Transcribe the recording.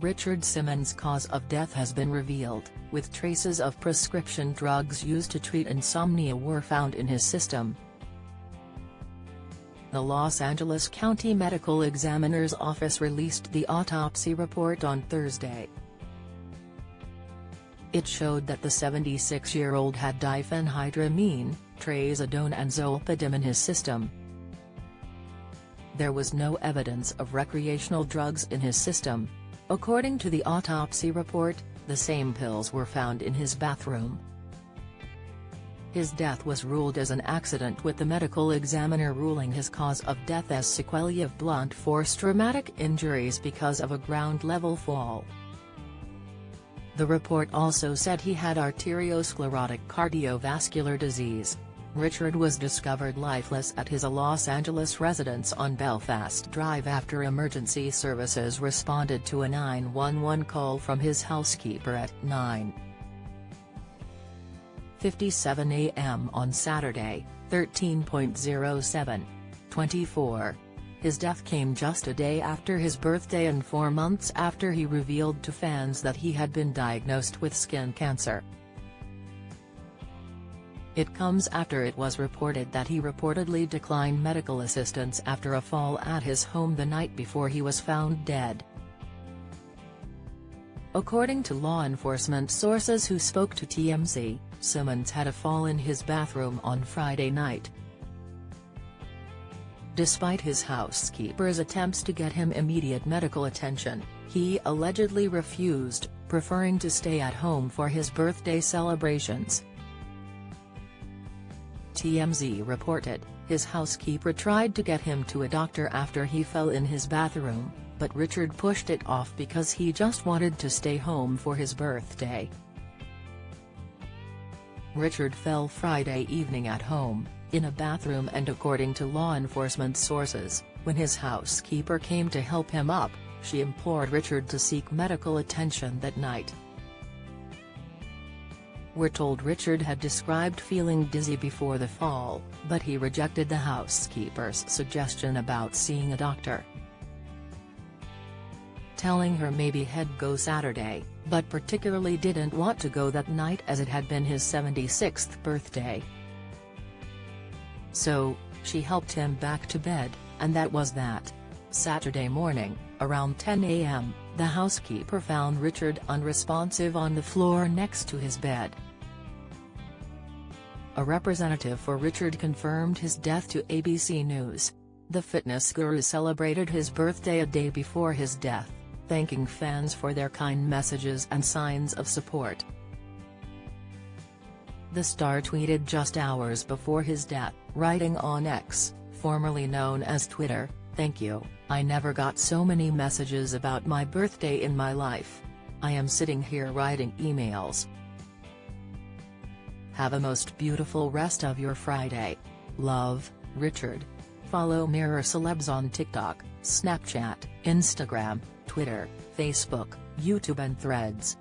Richard Simmons' cause of death has been revealed, with traces of prescription drugs used to treat insomnia were found in his system. The Los Angeles County Medical Examiner's Office released the autopsy report on Thursday. It showed that the 76-year-old had diphenhydramine, trazodone and zolpidem in his system. There was no evidence of recreational drugs in his system. According to the autopsy report, the same pills were found in his bathroom. His death was ruled as an accident, with the medical examiner ruling his cause of death as sequelae of blunt force traumatic injuries because of a ground-level fall. The report also said he had arteriosclerotic cardiovascular disease. Richard was discovered lifeless at his Los Angeles residence on Belfast Drive after emergency services responded to a 911 call from his housekeeper at 9:57 a.m. on Saturday, 13/07/24. His death came just a day after his birthday and 4 months after he revealed to fans that he had been diagnosed with skin cancer. It comes after it was reported that he reportedly declined medical assistance after a fall at his home the night before he was found dead. According to law enforcement sources who spoke to TMZ, Simmons had a fall in his bathroom on Friday night. Despite his housekeeper's attempts to get him immediate medical attention, he allegedly refused, preferring to stay at home for his birthday celebrations. TMZ reported, his housekeeper tried to get him to a doctor after he fell in his bathroom, but Richard pushed it off because he just wanted to stay home for his birthday. Richard fell Friday evening at home, in a bathroom, and according to law enforcement sources, when his housekeeper came to help him up, she implored Richard to seek medical attention that night. We're told Richard had described feeling dizzy before the fall, but he rejected the housekeeper's suggestion about seeing a doctor, telling her maybe he'd go Saturday, but particularly didn't want to go that night as it had been his 76th birthday. So, she helped him back to bed, and that was that. Saturday morning, around 10 a.m., the housekeeper found Richard unresponsive on the floor next to his bed. A representative for Richard confirmed his death to ABC News. The fitness guru celebrated his birthday a day before his death, thanking fans for their kind messages and signs of support. The star tweeted just hours before his death, writing on X, formerly known as Twitter, "Thank you, I never got so many messages about my birthday in my life. I am sitting here writing emails. Have a most beautiful rest of your Friday. Love, Richard." Follow Mirror Celebs on TikTok, Snapchat, Instagram, Twitter, Facebook, YouTube and Threads.